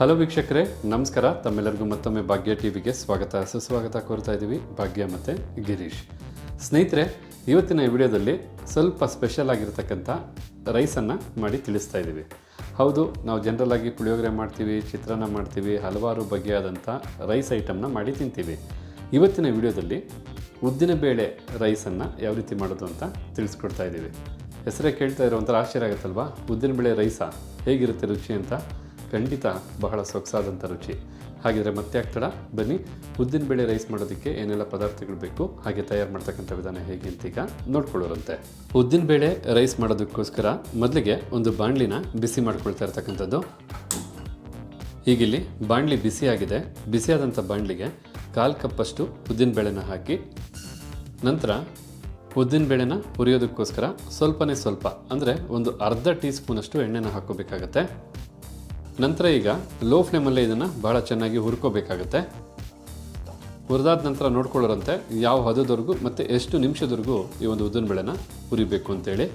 Hello ವೀಕ್ಷಕರೇ, ನಮಸ್ಕಾರ. ತಮ್ಮೆಲ್ಲರಿಗೂ ಮತ್ತೊಮ್ಮೆ ಭಾಗ್ಯ ಟಿವಿಗೆ ಸ್ವಾಗತ ಸುಸ್ವಾಗತ ಕೋರ್ತಾ ಇದ್ದೀವಿ. ಭಾಗ್ಯ ಮತ್ತು ಗಿರೀಶ್. ಸ್ನೇಹಿತರೆ, ಇವತ್ತಿನ ಈ ವಿಡಿಯೋದಲ್ಲಿ ಸ್ವಲ್ಪ ಸ್ಪೆಷಲ್ ಆಗಿರತಕ್ಕಂಥ ರೈಸನ್ನು ಮಾಡಿ ತಿಳಿಸ್ತಾ ಇದ್ದೀವಿ. ಹೌದು, ನಾವು ಜನರಲ್ ಆಗಿ ಪುಳಿಯೋಗರೆ ಮಾಡ್ತೀವಿ, ಚಿತ್ರಾನ್ನ ಮಾಡ್ತೀವಿ, ಹಲವಾರು ಬಗೆಯಾದಂಥ ರೈಸ್ ಐಟಮ್ನ ಮಾಡಿ ತಿಂತೀವಿ. ಇವತ್ತಿನ ವಿಡಿಯೋದಲ್ಲಿ ಉದ್ದಿನಬೇಳೆ ರೈಸನ್ನು ಯಾವ ರೀತಿ ಮಾಡೋದು ಅಂತ ತಿಳಿಸ್ಕೊಡ್ತಾ ಇದ್ದೀವಿ. ಹೆಸರೇ ಕೇಳ್ತಾ ಇರೋ ಒಂಥರ ಆಶ್ಚರ್ಯ ಆಗುತ್ತಲ್ವಾ? ಉದ್ದಿನಬೇಳೆ ರೈಸಾ ಹೇಗಿರುತ್ತೆ ರುಚಿ ಅಂತ. ಖಂಡಿತ ಬಹಳ ಸೊಗಸಾದಂಥ ರುಚಿ. ಹಾಗಿದ್ರೆ ಮತ್ತೆ ಆಗ್ತಡ, ಬನ್ನಿ ಉದ್ದಿನಬೇಳೆ ರೈಸ್ ಮಾಡೋದಕ್ಕೆ ಏನೆಲ್ಲ ಪದಾರ್ಥಗಳು ಬೇಕು, ಹಾಗೆ ತಯಾರು ಮಾಡ್ತಕ್ಕಂಥ ವಿಧಾನ ಹೇಗೆ ಅಂತ ಈಗ ನೋಡ್ಕೊಳ್ಳೋರಂತೆ. ಉದ್ದಿನಬೇಳೆ ರೈಸ್ ಮಾಡೋದಕ್ಕೋಸ್ಕರ ಮೊದಲಿಗೆ ಒಂದು ಬಾಣಲಿನ ಬಿಸಿ ಮಾಡ್ಕೊಳ್ತಾ ಇರ್ತಕ್ಕಂಥದ್ದು. ಈಗಿಲ್ಲಿ ಬಾಣಲಿ ಬಿಸಿಯಾಗಿದೆ. ಬಿಸಿಯಾದಂಥ ಬಾಣಲಿಗೆ 1/4 ಕಪ್ಪಷ್ಟು ಉದ್ದಿನಬೇಳೆನ ಹಾಕಿ, ನಂತರ ಉದ್ದಿನಬೇಳೆನ ಹುರಿಯೋದಕ್ಕೋಸ್ಕರ ಸ್ವಲ್ಪ ಅಂದರೆ ಒಂದು ಅರ್ಧ ಟೀ ಸ್ಪೂನಷ್ಟು ಎಣ್ಣೆನ ಹಾಕ್ಕೋಬೇಕಾಗತ್ತೆ. ನಂತರ ಈಗ ಲೋ ಫ್ಲೇಮಲ್ಲೇ ಇದನ್ನು ಭಾಳ ಚೆನ್ನಾಗಿ ಹುರ್ಕೋಬೇಕಾಗತ್ತೆ. ಹುರಿದಾದ ನಂತರ ನೋಡ್ಕೊಳ್ಳೋರಂತೆ ಯಾವ ಹದದವರೆಗೂ ಮತ್ತು ಎಷ್ಟು ನಿಮಿಷದವರೆಗೂ ಈ ಒಂದು ಉದ್ದಿನಬೇಳೆನ ಹುರಿಬೇಕು ಅಂತೇಳಿ.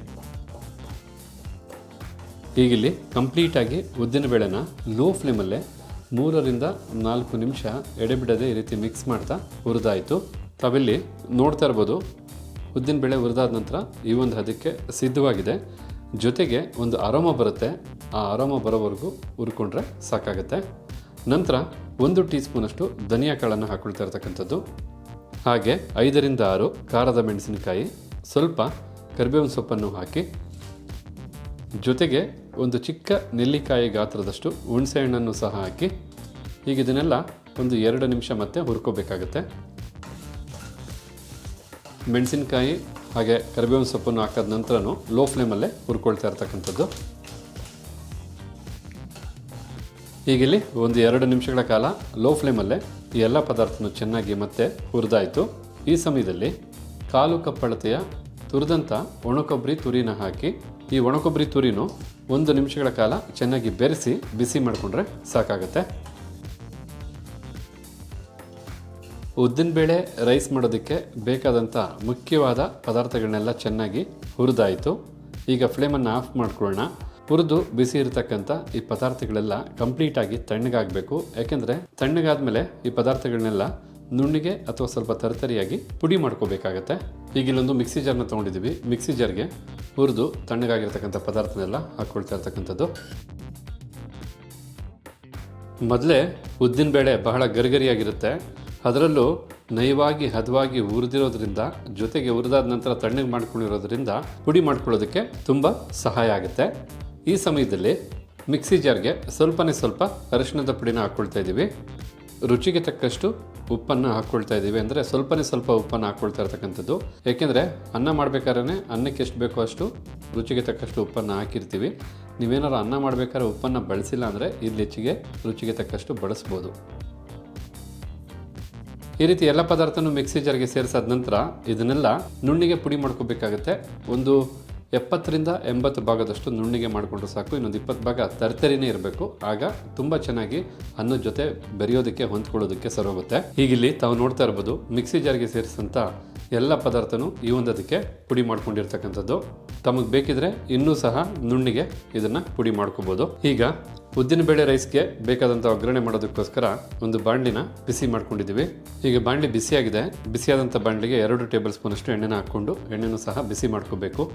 ಈಗಿಲ್ಲಿ ಕಂಪ್ಲೀಟಾಗಿ ಉದ್ದಿನಬೇಳೆನ ಲೋ ಫ್ಲೇಮಲ್ಲೇ 3ರಿಂದ 4 ನಿಮಿಷ ಎಡೆಬಿಡದೆ ಈ ರೀತಿ ಮಿಕ್ಸ್ ಮಾಡ್ತಾ ಹುರಿದಾಯಿತು. ತಾವಿಲ್ಲಿ ನೋಡ್ತಾ ಇರ್ಬೋದು, ಉದ್ದಿನಬೇಳೆ ಹುರಿದಾದ ನಂತರ ಈ ಒಂದು ಹದಕ್ಕೆ ಸಿದ್ಧವಾಗಿದೆ. ಜೊತೆಗೆ ಒಂದು ಅರೋಮ ಬರುತ್ತೆ, ಆ ಅರೋಮ ಬರೋವರೆಗೂ ಹುರ್ಕೊಂಡ್ರೆ ಸಾಕಾಗುತ್ತೆ. ನಂತರ 1 ಟೀ ಸ್ಪೂನಷ್ಟು ಧನಿಯಾ ಕಾಳನ್ನು ಹಾಕ್ಕೊಳ್ತಾ ಇರ್ತಕ್ಕಂಥದ್ದು, ಹಾಗೆ 5ರಿಂದ 6 ಖಾರದ ಮೆಣಸಿನಕಾಯಿ, ಸ್ವಲ್ಪ ಕರಿಬೇವಿನ ಸೊಪ್ಪನ್ನು ಹಾಕಿ, ಜೊತೆಗೆ ಒಂದು ಚಿಕ್ಕ ನೆಲ್ಲಿಕಾಯಿ ಗಾತ್ರದಷ್ಟು ಹುಣಸೆ ಹಣ್ಣನ್ನು ಸಹ ಹಾಕಿ, ಈಗ ಇದನ್ನೆಲ್ಲ ಒಂದು 2 ನಿಮಿಷ ಮತ್ತೆ ಹುರ್ಕೋಬೇಕಾಗತ್ತೆ. ಮೆಣಸಿನಕಾಯಿ ಹಾಗೆ ಕರಿಬೇವಿನ ಸೊಪ್ಪನ್ನು ಹಾಕಿದ ನಂತರನೂ ಲೋ ಫ್ಲೇಮಲ್ಲೇ ಹುರ್ಕೊಳ್ತಾ ಇರ್ತಕ್ಕಂಥದ್ದು. ಈಗಿಲ್ಲಿ ಒಂದು 2 ನಿಮಿಷಗಳ ಕಾಲ ಲೋ ಫ್ಲೇಮಲ್ಲೇ ಈ ಎಲ್ಲ ಪದಾರ್ಥನೂ ಚೆನ್ನಾಗಿ ಮತ್ತೆ ಹುರಿದಾಯಿತು. ಈ ಸಮಯದಲ್ಲಿ 1/4 ಕಪ್ ಅಳತೆಯ ತುರಿದಂಥ ಒಣಕೊಬ್ಬರಿ ತುರಿನ ಹಾಕಿ, ಈ ಒಣಕೊಬ್ಬರಿ ತುರಿನೂ 1 ನಿಮಿಷಗಳ ಕಾಲ ಚೆನ್ನಾಗಿ ಬೆರೆಸಿ ಬಿಸಿ ಮಾಡಿಕೊಂಡ್ರೆ ಸಾಕಾಗುತ್ತೆ. ಉದ್ದಿನಬೇಳೆ ರೈಸ್ ಮಾಡೋದಕ್ಕೆ ಬೇಕಾದಂಥ ಮುಖ್ಯವಾದ ಪದಾರ್ಥಗಳನ್ನೆಲ್ಲ ಚೆನ್ನಾಗಿ ಹುರಿದಾಯಿತು. ಈಗ ಫ್ಲೇಮನ್ನು ಆಫ್ ಮಾಡ್ಕೊಳ್ಳೋಣ. ಹುರಿದು ಬಿಸಿ ಇರತಕ್ಕಂಥ ಈ ಪದಾರ್ಥಗಳೆಲ್ಲ ಕಂಪ್ಲೀಟಾಗಿ ತಣ್ಣಗಾಗಬೇಕು. ಯಾಕೆಂದರೆ ತಣ್ಣಗಾದ್ಮೇಲೆ ಈ ಪದಾರ್ಥಗಳನ್ನೆಲ್ಲ ನುಣ್ಣಿಗೆ ಅಥವಾ ಸ್ವಲ್ಪ ತರತರಿಯಾಗಿ ಪುಡಿ ಮಾಡ್ಕೋಬೇಕಾಗತ್ತೆ. ಈಗ ಇಲ್ಲೊಂದು ಮಿಕ್ಸಿ ಜಾರ್ನ ತೊಗೊಂಡಿದ್ದೀವಿ. ಮಿಕ್ಸಿ ಜಾರ್ಗೆ ಹುರಿದು ತಣ್ಣಗಾಗಿರ್ತಕ್ಕಂಥ ಪದಾರ್ಥನೆಲ್ಲ ಹಾಕ್ಕೊಳ್ತಾ ಇರ್ತಕ್ಕಂಥದ್ದು. ಮೊದಲೇ ಉದ್ದಿನಬೇಳೆ ಬಹಳ ಗರಿಗರಿಯಾಗಿರುತ್ತೆ. ಅದರಲ್ಲೂ ನಯವಾಗಿ ಹದವಾಗಿ ಹುರಿದಿರೋದ್ರಿಂದ, ಜೊತೆಗೆ ಹುರಿದಾದ ನಂತರ ತಣ್ಣಗೆ ಮಾಡ್ಕೊಂಡಿರೋದ್ರಿಂದ ಪುಡಿ ಮಾಡ್ಕೊಳ್ಳೋದಕ್ಕೆ ತುಂಬ ಸಹಾಯ ಆಗುತ್ತೆ. ಈ ಸಮಯದಲ್ಲಿ ಮಿಕ್ಸಿ ಜಾರ್ಗೆ ಸ್ವಲ್ಪ ಅರಿಶಿಣದ ಪುಡಿನ ಹಾಕ್ಕೊಳ್ತಾ ಇದ್ದೀವಿ. ರುಚಿಗೆ ತಕ್ಕಷ್ಟು ಉಪ್ಪನ್ನು ಹಾಕ್ಕೊಳ್ತಾ ಇದ್ದೀವಿ. ಅಂದರೆ ಸ್ವಲ್ಪ ಉಪ್ಪನ್ನು ಹಾಕ್ಕೊಳ್ತಾ ಇರ್ತಕ್ಕಂಥದ್ದು. ಏಕೆಂದರೆ ಅನ್ನ ಮಾಡಬೇಕಾದ್ರೆ ಅನ್ನಕ್ಕೆ ಎಷ್ಟು ಬೇಕೋ ಅಷ್ಟು ರುಚಿಗೆ ತಕ್ಕಷ್ಟು ಉಪ್ಪನ್ನು ಹಾಕಿರ್ತೀವಿ. ನೀವೇನಾದ್ರು ಅನ್ನ ಮಾಡಬೇಕಾದ್ರೆ ಉಪ್ಪನ್ನು ಬಳಸಿಲ್ಲ ಅಂದರೆ ಇಲ್ಲಿ ಹೆಚ್ಚಿಗೆ ರುಚಿಗೆ ತಕ್ಕಷ್ಟು ಬಳಸ್ಬೋದು. ಈ ರೀತಿ ಎಲ್ಲ ಪದಾರ್ಥನೂ ಮಿಕ್ಸಿ ಜಾರ್ಗೆ ಸೇರಿಸಾದ ನಂತರ ಇದನ್ನೆಲ್ಲ ನುಣ್ಣಿಗೆ ಪುಡಿ ಮಾಡ್ಕೋಬೇಕಾಗತ್ತೆ. ಒಂದು 70ರಿಂದ 80 ಭಾಗದಷ್ಟು ನುಣ್ಣಿಗೆ ಮಾಡಿಕೊಂಡ್ರೆ ಸಾಕು. ಇನ್ನೊಂದು 20 ಭಾಗ ತರ್ತರಿನೇ ಇರಬೇಕು. ಆಗ ತುಂಬ ಚೆನ್ನಾಗಿ ಅನ್ನದ ಜೊತೆ ಬೆರೆಯೋದಕ್ಕೆ, ಹೊಂದ್ಕೊಳ್ಳೋದಕ್ಕೆ ಸರೋಗುತ್ತೆ. ಹೀಗಿಲ್ಲಿ ತಾವು ನೋಡ್ತಾ ಇರ್ಬೋದು, ಮಿಕ್ಸಿ ಜಾರ್ಗೆ ಸೇರಿಸಂಥ ಎಲ್ಲ ಪದಾರ್ಥನೂ ಈ ಒಂದಕ್ಕೆ ಪುಡಿ ಮಾಡ್ಕೊಂಡಿರ್ತಕ್ಕಂಥದ್ದು. ತಮಗೆ ಬೇಕಿದ್ರೆ ಇನ್ನೂ ಸಹ ನುಣ್ಣಿಗೆ ಇದನ್ನು ಪುಡಿ ಮಾಡ್ಕೋಬೋದು. ಈಗ ಉದ್ದಿನಬೇಳೆ ರೈಸ್ಗೆ ಬೇಕಾದಂಥ ಒಗ್ಗರಣೆ ಮಾಡೋದಕ್ಕೋಸ್ಕರ ಒಂದು ಬಾಣಲಿನ ಬಿಸಿ ಮಾಡ್ಕೊಂಡಿದ್ದೀವಿ. ಈಗ ಬಾಣಲಿ ಬಿಸಿಯಾಗಿದೆ. ಬಿಸಿಯಾದಂಥ ಬಾಣಲಿಗೆ 2 ಟೇಬಲ್ ಸ್ಪೂನಷ್ಟು ಎಣ್ಣೆನ ಹಾಕ್ಕೊಂಡು ಎಣ್ಣೆನೂ ಸಹ ಬಿಸಿ ಮಾಡ್ಕೋಬೇಕು.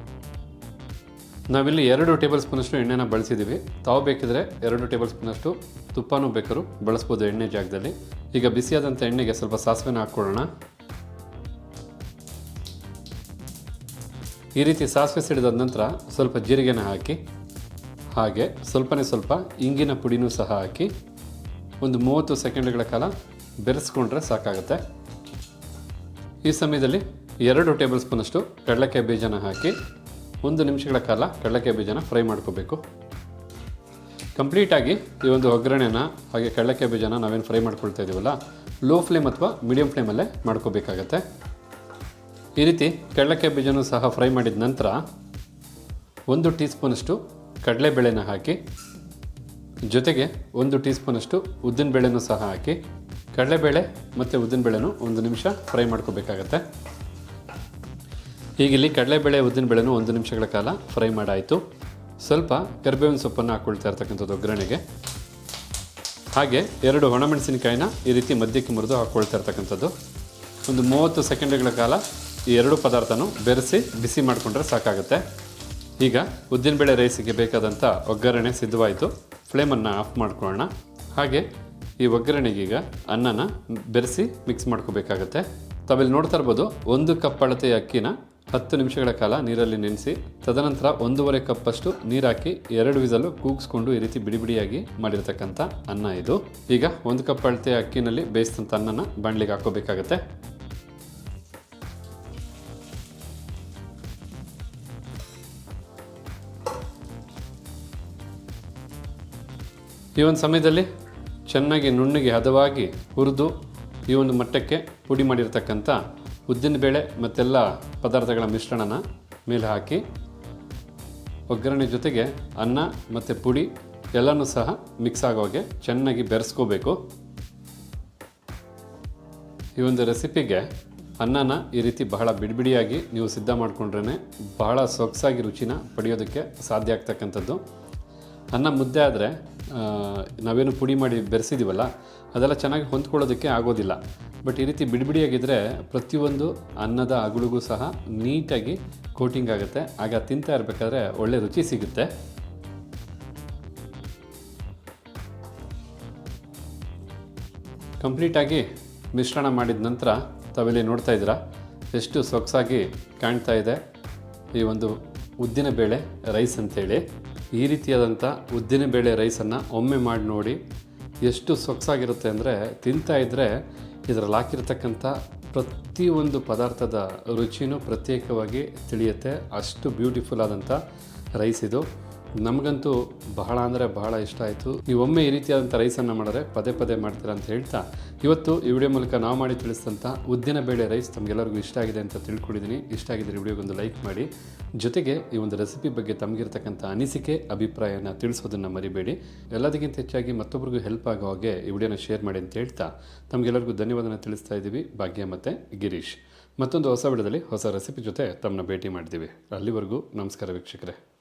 ನಾವಿಲ್ಲಿ 2 ಟೇಬಲ್ ಸ್ಪೂನಷ್ಟು ಎಣ್ಣೆನ ಬಳಸಿದ್ದೀವಿ. ತಾವು ಬೇಕಿದ್ರೆ 2 ಟೇಬಲ್ ಸ್ಪೂನಷ್ಟು ತುಪ್ಪನೂ ಬೇಕಾದ್ರೂ ಬಳಸ್ಬೋದು ಎಣ್ಣೆ ಜಾಗದಲ್ಲಿ. ಈಗ ಬಿಸಿಯಾದಂಥ ಎಣ್ಣೆಗೆ ಸ್ವಲ್ಪ ಸಾಸಿವೆನ ಹಾಕ್ಕೊಳ್ಳೋಣ. ಈ ರೀತಿ ಸಾಸಿವೆ ಸಿಡಿದ ನಂತರ ಸ್ವಲ್ಪ ಜೀರಿಗೆನ ಹಾಕಿ, ಹಾಗೆ ಸ್ವಲ್ಪ ಇಂಗಿನ ಪುಡಿನೂ ಸಹ ಹಾಕಿ ಒಂದು 30 ಸೆಕೆಂಡ್ಗಳ ಕಾಲ ಬೆರೆಸ್ಕೊಂಡ್ರೆ ಸಾಕಾಗುತ್ತೆ. ಈ ಸಮಯದಲ್ಲಿ 2 ಟೇಬಲ್ ಸ್ಪೂನಷ್ಟು ಕಡಲೆಕಾಯಿ ಬೀಜನ ಹಾಕಿ 1 ನಿಮಿಷಗಳ ಕಾಲ ಕಡಲೆಕಾಯಿ ಬೀಜನ ಫ್ರೈ ಮಾಡ್ಕೋಬೇಕು. ಕಂಪ್ಲೀಟಾಗಿ ಈ ಒಂದು ಒಗ್ಗರಣೆನ ಹಾಗೆ ಕಡಲೆಕಾಯಿ ಬೀಜನ ನಾವೇನು ಫ್ರೈ ಮಾಡ್ಕೊಳ್ತಾ ಇದ್ದೀವಲ್ಲ, ಲೋ ಫ್ಲೇಮ್ ಅಥವಾ ಮೀಡಿಯಂ ಫ್ಲೇಮಲ್ಲೇ ಮಾಡ್ಕೋಬೇಕಾಗತ್ತೆ. ಈ ರೀತಿ ಕಡಲೆಕಾಯಿ ಬೀಜನೂ ಸಹ ಫ್ರೈ ಮಾಡಿದ ನಂತರ 1 ಟೀ ಸ್ಪೂನಷ್ಟು ಕಡಲೆಬೇಳೆನ ಹಾಕಿ, ಜೊತೆಗೆ 1 ಟೀ ಸ್ಪೂನಷ್ಟು ಉದ್ದಿನಬೇಳೆನೂ ಸಹ ಹಾಕಿ, ಕಡಲೆಬೇಳೆ ಮತ್ತು ಉದ್ದಿನಬೇಳೆನೂ 1 ನಿಮಿಷ ಫ್ರೈ ಮಾಡ್ಕೋಬೇಕಾಗತ್ತೆ. ಹೀಗಿಲ್ಲಿ ಕಡಲೆಬೇಳೆ ಉದ್ದಿನಬೇಳೆನೂ 1 ನಿಮಿಷಗಳ ಕಾಲ ಫ್ರೈ ಮಾಡಾಯಿತು. ಸ್ವಲ್ಪ ಕರಿಬೇವಿನ ಸೊಪ್ಪನ್ನು ಹಾಕ್ಕೊಳ್ತಾ ಇರ್ತಕ್ಕಂಥದ್ದು ಒಗ್ಗರಣೆಗೆ. ಹಾಗೆ 2 ಒಣಮೆಣಸಿನಕಾಯಿನ ಈ ರೀತಿ ಮಧ್ಯಕ್ಕೆ ಮುರಿದು ಹಾಕ್ಕೊಳ್ತಾ ಇರ್ತಕ್ಕಂಥದ್ದು. ಒಂದು 30 ಸೆಕೆಂಡ್ಗಳ ಕಾಲ ಈ 2 ಪದಾರ್ಥನೂ ಬೆರೆಸಿ ಬಿಸಿ ಮಾಡಿಕೊಂಡ್ರೆ ಸಾಕಾಗುತ್ತೆ. ಈಗ ಉದ್ದಿನಬೇಳೆ ರೈಸಿಗೆ ಬೇಕಾದಂಥ ಒಗ್ಗರಣೆ ಸಿದ್ಧವಾಯಿತು. ಫ್ಲೇಮನ್ನು ಆಫ್ ಮಾಡ್ಕೊಳ್ಳೋಣ. ಹಾಗೆ ಈ ಒಗ್ಗರಣೆಗೀಗ ಅನ್ನನ ಬೆರೆಸಿ ಮಿಕ್ಸ್ ಮಾಡ್ಕೋಬೇಕಾಗತ್ತೆ. ತಾವಿಲ್ಲಿ ನೋಡ್ತಾ ಇರ್ಬೋದು, 1 ಕಪ್ ಅಳತೆಯ ಅಕ್ಕಿನ 10 ನಿಮಿಷಗಳ ಕಾಲ ನೀರಲ್ಲಿ ನೆನೆಸಿ ತದನಂತರ 1.5 ಕಪ್ಪಷ್ಟು ನೀರು ಹಾಕಿ 2 ವಿಸಲು ಕೂಗಿಸ್ಕೊಂಡು ಈ ರೀತಿ ಬಿಡಿ ಬಿಡಿಯಾಗಿ ಮಾಡಿರ್ತಕ್ಕಂಥ ಅನ್ನ ಇದು. ಈಗ 1 ಕಪ್ ಅಳತೆಯ ಅಕ್ಕಿನಲ್ಲಿ ಬೇಯಿಸಿದಂಥ ಅನ್ನನ ಬಾಣಲಿಗೆ ಹಾಕೋಬೇಕಾಗತ್ತೆ. ಈ ಒಂದು ಸಮಯದಲ್ಲಿ ಚೆನ್ನಾಗಿ ನುಣ್ಣಗೆ ಹದವಾಗಿ ಹುರಿದು ಈ ಒಂದು ಮಟ್ಟಕ್ಕೆ ಪುಡಿ ಮಾಡಿರ್ತಕ್ಕಂಥ ಉದ್ದಿನಬೇಳೆ ಮತ್ತೆಲ್ಲ ಪದಾರ್ಥಗಳ ಮಿಶ್ರಣನ ಮೇಲೆ ಹಾಕಿ ಒಗ್ಗರಣೆ ಜೊತೆಗೆ ಅನ್ನ ಮತ್ತು ಪುಡಿ ಎಲ್ಲನೂ ಸಹ ಮಿಕ್ಸ್ ಆಗೋ ಹಾಗೆ ಚೆನ್ನಾಗಿ ಬೆರೆಸ್ಕೋಬೇಕು. ಈ ಒಂದು ರೆಸಿಪಿಗೆ ಅನ್ನನ ಈ ರೀತಿ ಬಹಳ ಬಿಡಿಬಿಡಿಯಾಗಿ ನೀವು ಸಿದ್ಧ ಮಾಡಿಕೊಂಡ್ರೇ ಬಹಳ ಸೊಗಸಾಗಿ ರುಚಿನ ಪಡೆಯೋದಕ್ಕೆ ಸಾಧ್ಯ ಆಗ್ತಕ್ಕಂಥದ್ದು. ಅನ್ನ ಮುದ್ದೆ ಆದರೆ ನಾವೇನು ಪುಡಿ ಮಾಡಿ ಬೆರೆಸಿದ್ದೀವಲ್ಲ ಅದೆಲ್ಲ ಚೆನ್ನಾಗಿ ಹೊಂದ್ಕೊಳ್ಳೋದಕ್ಕೆ ಆಗೋದಿಲ್ಲ. ಬಟ್ ಈ ರೀತಿ ಬಿಡಿಬಿಡಿಯಾಗಿದ್ದರೆ ಪ್ರತಿಯೊಂದು ಅನ್ನದ ಅಗುಳಿಗೂ ಸಹ ನೀಟಾಗಿ ಕೋಟಿಂಗ್ ಆಗುತ್ತೆ. ಆಗ ತಿಂತಾ ಇರಬೇಕಾದ್ರೆ ಒಳ್ಳೆ ರುಚಿ ಸಿಗುತ್ತೆ. ಕಂಪ್ಲೀಟಾಗಿ ಮಿಶ್ರಣ ಮಾಡಿದ ನಂತರ ತಾವಿಲ್ಲಿ ನೋಡ್ತಾ ಇದ್ದೀರಾ ಎಷ್ಟು ಸೊಗಸಾಗಿ ಕಾಣ್ತಾ ಇದೆ ಈ ಒಂದು ಉದ್ದಿನಬೇಳೆ ರೈಸ್ ಅಂಥೇಳಿ. ಈ ರೀತಿಯಾದಂಥ ಉದ್ದಿನಬೇಳೆ ರೈಸನ್ನು ಒಮ್ಮೆ ಮಾಡಿ ನೋಡಿ, ಎಷ್ಟು ಸೊಗಸಾಗಿರುತ್ತೆ ಅಂದರೆ ತಿಂತಾ ಇದ್ದರೆ ಇದರಲ್ಲಿ ಹಾಕಿರ್ತಕ್ಕಂಥ ಪ್ರತಿಯೊಂದು ಪದಾರ್ಥದ ರುಚಿನೂ ಪ್ರತ್ಯೇಕವಾಗಿ ತಿಳಿಯುತ್ತೆ. ಅಷ್ಟು ಬ್ಯೂಟಿಫುಲ್ ಆದಂಥ ರೈಸ್ ಇದು. ನಮಗಂತೂ ಬಹಳ ಅಂದರೆ ಬಹಳ ಇಷ್ಟ ಆಯಿತು. ನೀವು ಒಮ್ಮೆ ಈ ರೀತಿಯಾದಂಥ ರೈಸನ್ನು ಮಾಡಿದ್ರೆ ಪದೇ ಪದೇ ಮಾಡ್ತೀರಾ ಅಂತ ಹೇಳ್ತಾ ಇವತ್ತು ಈ ವಿಡಿಯೋ ಮೂಲಕ ನಾವು ಮಾಡಿ ತಿಳಿಸಿದಂಥ ಉದ್ದಿನಬೇಳೆ ರೈಸ್ ತಮಗೆಲ್ಲರಿಗೂ ಇಷ್ಟ ಆಗಿದೆ ಅಂತ ತಿಳ್ಕೊಂಡಿದ್ದೀನಿ. ಇಷ್ಟ ಆಗಿದ್ದರೆ ವಿಡಿಯೋಗೊಂದು ಲೈಕ್ ಮಾಡಿ, ಜೊತೆಗೆ ಈ ಒಂದು ರೆಸಿಪಿ ಬಗ್ಗೆ ತಮಗಿರ್ತಕ್ಕಂಥ ಅನಿಸಿಕೆ ಅಭಿಪ್ರಾಯನ ತಿಳಿಸೋದನ್ನು ಮರಿಬೇಡಿ. ಎಲ್ಲದಕ್ಕಿಂತ ಹೆಚ್ಚಾಗಿ ಮತ್ತೊಬ್ಬರಿಗೂ ಹೆಲ್ಪ್ ಆಗೋ ಹಾಗೆ ಈ ವಿಡಿಯೋನ ಶೇರ್ ಮಾಡಿ ಅಂತ ಹೇಳ್ತಾ ತಮಗೆಲ್ಲರಿಗೂ ಧನ್ಯವಾದನ ತಿಳಿಸ್ತಾ ಇದ್ದೀವಿ. ಭಾಗ್ಯ ಮತ್ತು ಗಿರೀಶ್. ಮತ್ತೊಂದು ಹೊಸ ವಿಡಿಯೋದಲ್ಲಿ ಹೊಸ ರೆಸಿಪಿ ಜೊತೆ ತಮ್ಮನ್ನ ಭೇಟಿ ಮಾಡ್ತೀವಿ. ಅಲ್ಲಿವರೆಗೂ ನಮಸ್ಕಾರ ವೀಕ್ಷಕರೇ.